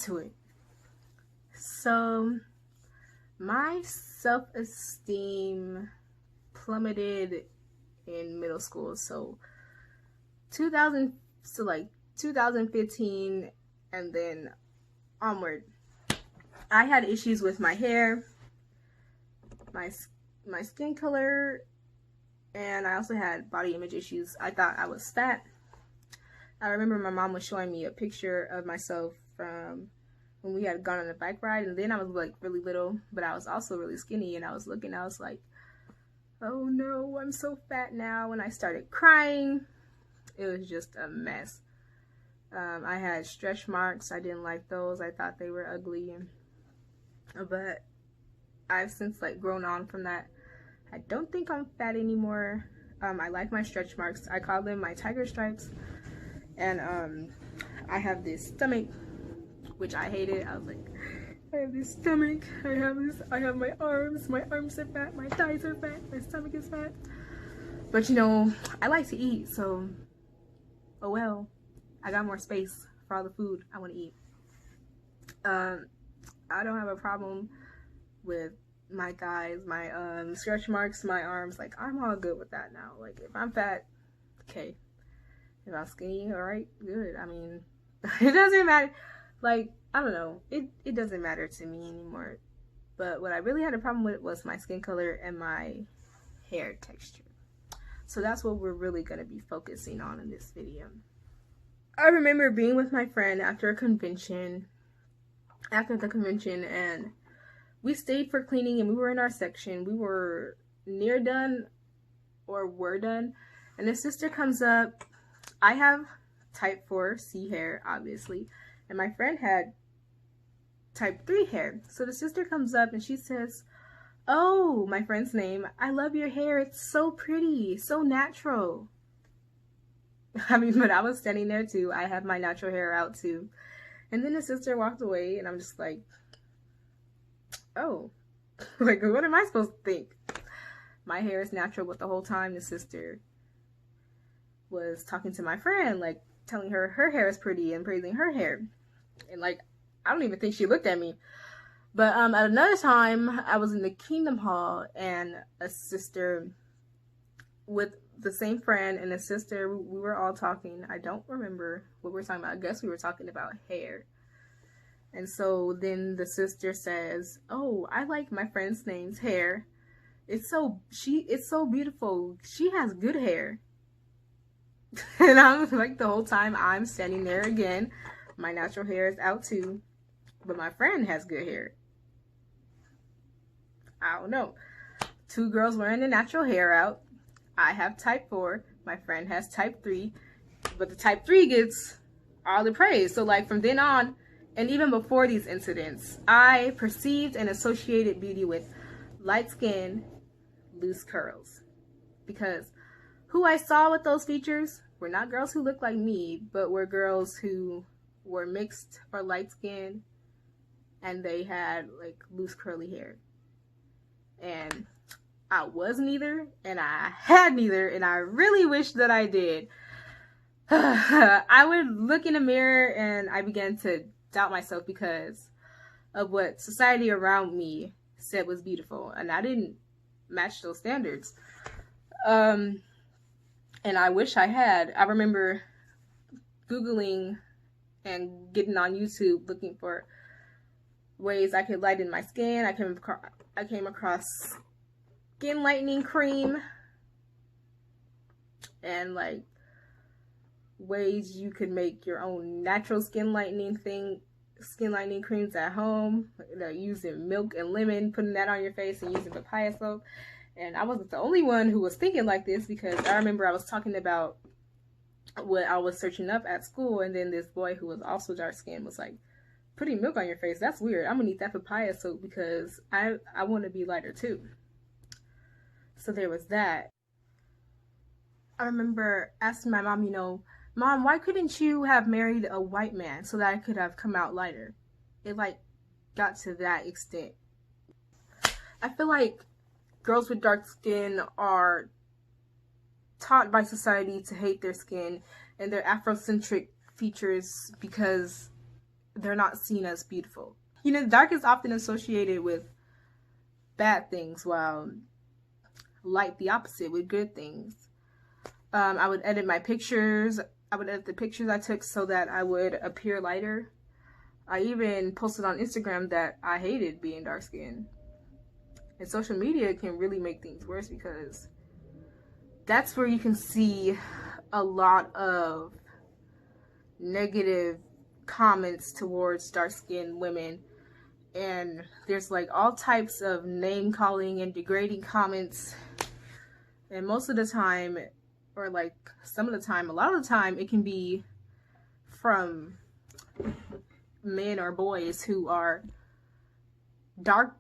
into it. So my self-esteem plummeted in middle school. So 2015 and then onward, I had issues with my hair, my skin color, and I also had body image issues. I thought I was fat. I remember my mom was showing me a picture of myself from when we had gone on a bike ride, and then I was like really little, but I was also really skinny, and I was like, oh no, I'm so fat now. And I started crying. It was just a mess. I had stretch marks. I didn't like those. I thought they were ugly, but I've since like grown on from that. I don't think I'm fat anymore. I like my stretch marks. I call them my tiger stripes. And I have this stomach, which I hated. I was like, I have this stomach. I have my arms. My arms are fat. My thighs are fat. My stomach is fat. But you know, I like to eat, so oh well. I got more space for all the food I want to eat. I don't have a problem with my thighs, my stretch marks, my arms. Like, I'm all good with that now. Like, if I'm fat, okay. If I'm skinny, all right, good. I mean, it doesn't matter. Like, I don't know. It doesn't matter to me anymore. But what I really had a problem with was my skin color and my hair texture. So that's what we're really going to be focusing on in this video. I remember being with my friend after the convention, and we stayed for cleaning, and we were in our section. We were near done or were done, and the sister comes up. I have type 4C hair, obviously, and my friend had type 3 hair. So the sister comes up and she says, oh, my friend's name, I love your hair. It's so pretty, so natural. I mean, but I was standing there too. I have my natural hair out too. And then the sister walked away, and I'm just like, oh, like, what am I supposed to think? My hair is natural, but the whole time the sister was talking to my friend, like, telling her her hair is pretty and praising her hair. And, like, I don't even think she looked at me. But at another time, I was in the Kingdom Hall, and a sister with the same friend and a sister, we were all talking. I don't remember what we were talking about. I guess we were talking about hair. And so then the sister says, oh, I like my friend's name's hair. It's so beautiful. She has good hair. And I'm like, the whole time I'm standing there again. My natural hair is out too. But my friend has good hair. I don't know. Two girls wearing the natural hair out. I have type 4. My friend has type 3. But the type 3 gets all the praise. So like from then on, and even before these incidents, I perceived and associated beauty with light skin, loose curls. Because who I saw with those features were not girls who looked like me, but were girls who were mixed or light skinned, and they had like loose curly hair. And I was neither, and I had neither, and I really wish that I did. I would look in the mirror and I began to doubt myself because of what society around me said was beautiful, and I didn't match those standards. And I wish I had. I remember Googling and getting on YouTube looking for ways I could lighten my skin. I came across skin lightening cream and like ways you could make your own natural skin lightening creams at home, using milk and lemon, putting that on your face, and using papaya soap. And I wasn't the only one who was thinking like this, because I remember I was talking about what I was searching up at school, and then this boy who was also dark skinned was like, putting milk on your face, that's weird. I'm gonna need that papaya soap because I want to be lighter too. So there was that. I remember asking my mom, Mom, why couldn't you have married a white man so that I could have come out lighter? It like got to that extent. I feel like girls with dark skin are taught by society to hate their skin and their Afrocentric features because they're not seen as beautiful. You know, dark is often associated with bad things, while light the opposite, with good things. I would edit my pictures. I would edit the pictures I took so that I would appear lighter. I even posted on Instagram that I hated being dark skinned. And social media can really make things worse, because that's where you can see a lot of negative comments towards dark skinned women. And there's like all types of name calling and degrading comments. And most of the time, or like some of the time, a lot of the time, it can be from men or boys who are dark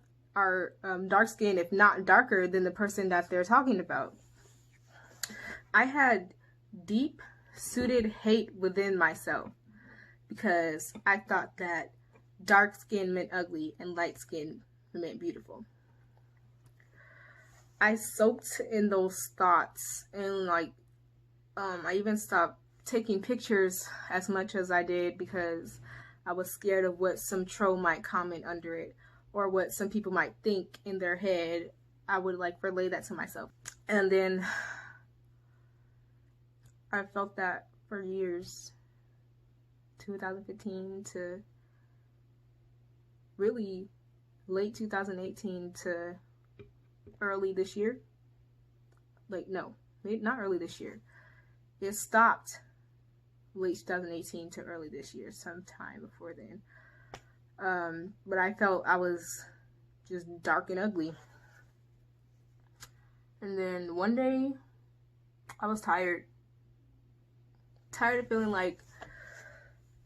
skinned, if not darker than the person that they're talking about. I had deep seated hate within myself because I thought that dark skin meant ugly and light skin meant beautiful. I soaked in those thoughts, and like I even stopped taking pictures as much as I did because I was scared of what some troll might comment under it, or what some people might think in their head. I would like relay that to myself. And then I felt that for years, 2015 to really late 2018 to early this year. Like, no, not early this year. It stopped late 2018 to early this year, sometime before then. But I felt I was just dark and ugly. And then one day, I was tired of feeling like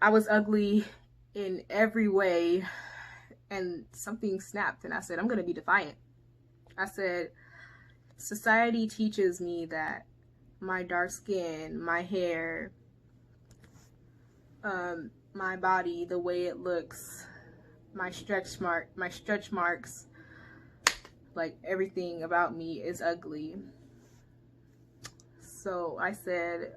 I was ugly in every way, and something snapped, and I said, I'm gonna be defiant. I said, society teaches me that my dark skin, my hair, my body, the way it looks, my stretch marks, like everything about me is ugly. So I said,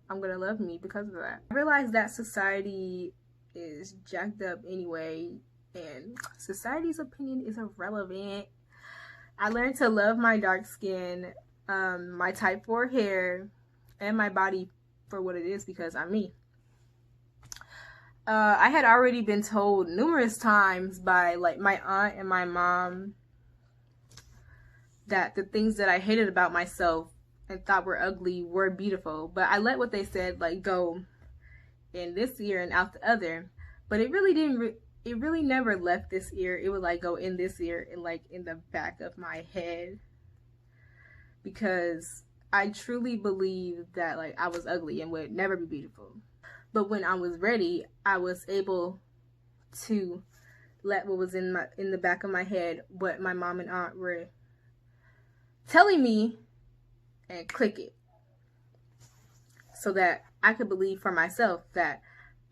I'm gonna love me because of that. I realized that society is jacked up anyway, and society's opinion is irrelevant. I learned to love my dark skin, my type 4 hair, and my body for what it is, because I'm me. I had already been told numerous times by like my aunt and my mom that the things that I hated about myself and thought were ugly were beautiful, but I let what they said like go in this ear and out the other. But it really didn't. It really never left this ear. It would like go in this ear and like in the back of my head, because I truly believed that like I was ugly and would never be beautiful. But when I was ready, I was able to let what was in the back of my head, what my mom and aunt were telling me, and click it, so that I could believe for myself that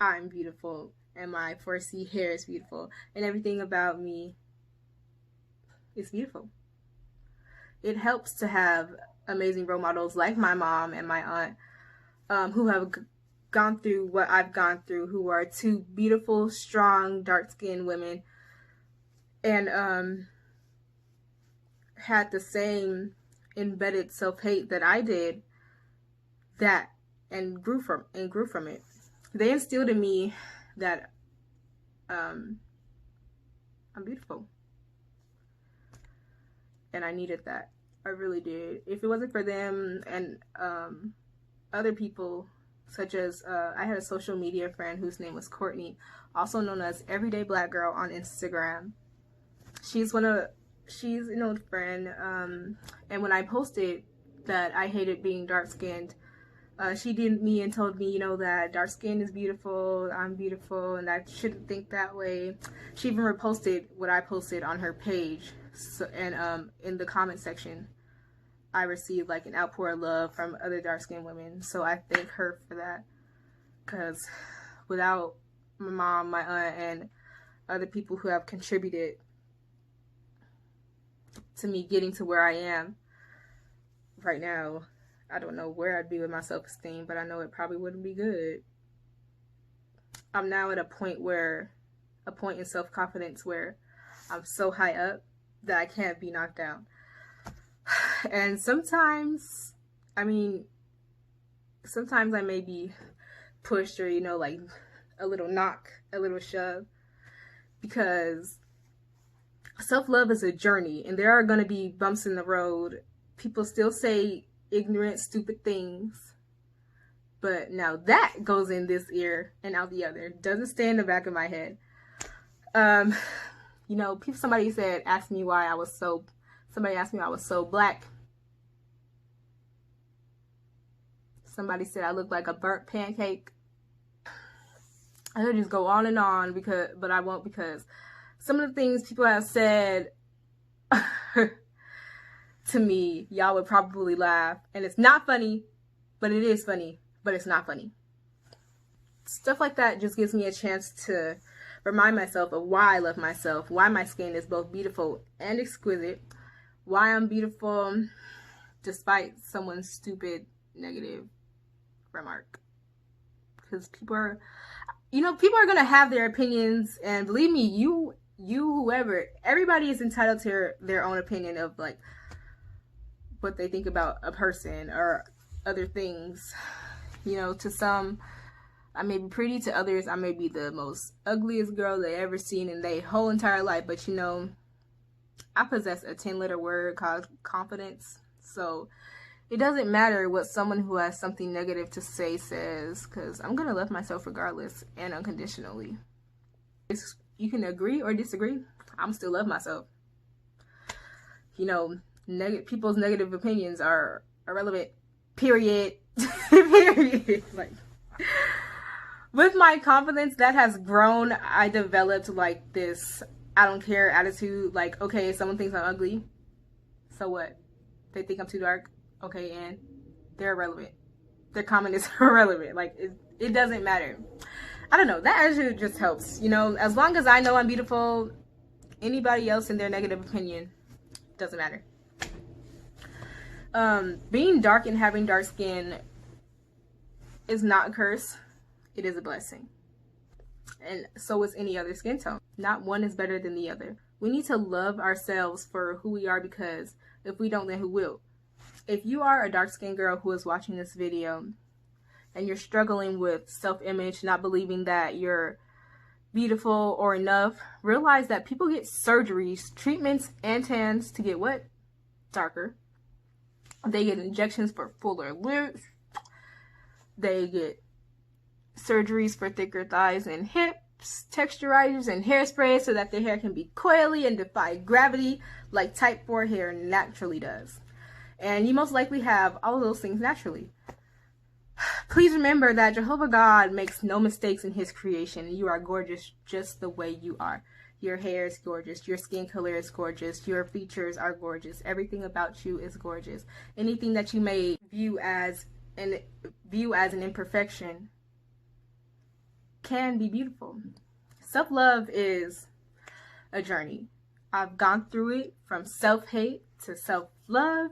I'm beautiful and my 4C hair is beautiful and everything about me is beautiful. It helps to have amazing role models like my mom and my aunt, who have gone through what I've gone through, who are two beautiful, strong, dark-skinned women, and had the same embedded self-hate that I did, and grew from it. They instilled in me that I'm beautiful, and I needed that. I really did. If it wasn't for them and other people, such as I had a social media friend whose name was Courtney, also known as Everyday Black Girl on Instagram. She's an old friend, and when I posted that I hated being dark-skinned, she DM'd me and told me, that dark skin is beautiful, I'm beautiful, and I shouldn't think that way. She even reposted what I posted on her page. So, and in the comment section, I received like an outpour of love from other dark-skinned women. So I thank her for that, because without my mom, my aunt, and other people who have contributed to me getting to where I am right now, I don't know where I'd be with my self-esteem, but I know it probably wouldn't be good. I'm now at a point in self-confidence where I'm so high up that I can't be knocked down. And sometimes I may be pushed, or, like a little knock, a little shove, because self-love is a journey, and there are going to be bumps in the road. People still say ignorant, stupid things, but now that goes in this ear and out the other. Doesn't stay in the back of my head. Somebody asked me why I was so black. Somebody said I look like a burnt pancake. I could just go on and on, but I won't, because some of the things people have said to me, y'all would probably laugh. And it's not funny, but it is funny, but it's not funny. Stuff like that just gives me a chance to remind myself of why I love myself, why my skin is both beautiful and exquisite, why I'm beautiful despite someone's stupid, negative remark. Because people are going to have their opinions, and believe me, whoever, everybody is entitled to their own opinion of like what they think about a person or other things. To some, I may be pretty, to others I may be the most ugliest girl they ever seen in their whole entire life, but I possess a 10-letter word called confidence. So it doesn't matter what someone who has something negative to say says, because I'm going to love myself regardless and unconditionally. You can agree or disagree. I'm still love myself. People's negative opinions are irrelevant. Period. Period. Like, with my confidence that has grown, I developed like this I don't care attitude. Like, okay, someone thinks I'm ugly, so what? They think I'm too dark. Okay, and they're irrelevant. Their comment is irrelevant. Like, it doesn't matter. I don't know. That attitude just helps. As long as I know I'm beautiful, anybody else in their negative opinion doesn't matter. Being dark and having dark skin is not a curse. It is a blessing. And so is any other skin tone. Not one is better than the other. We need to love ourselves for who we are, because if we don't, then who will? If you are a dark-skinned girl who is watching this video and you're struggling with self-image, not believing that you're beautiful or enough, realize that people get surgeries, treatments, and tans to get what? Darker. They get injections for fuller lips. They get surgeries for thicker thighs and hips, texturizers and hairspray so that their hair can be coily and defy gravity like type 4 hair naturally does. And you most likely have all of those things naturally. Please remember that Jehovah God makes no mistakes in his creation. You are gorgeous just the way you are. Your hair is gorgeous. Your skin color is gorgeous. Your features are gorgeous. Everything about you is gorgeous. Anything that you may view as an imperfection can be beautiful. Self-love is a journey. I've gone through it from self-hate to self-love.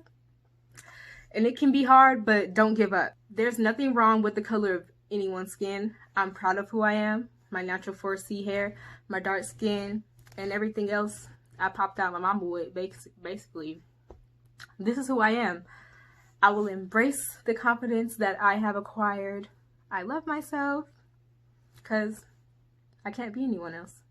And it can be hard, but don't give up. There's nothing wrong with the color of anyone's skin. I'm proud of who I am. My natural 4C hair, my dark skin, and everything else I popped out my mama with, basically. This is who I am. I will embrace the confidence that I have acquired. I love myself because I can't be anyone else.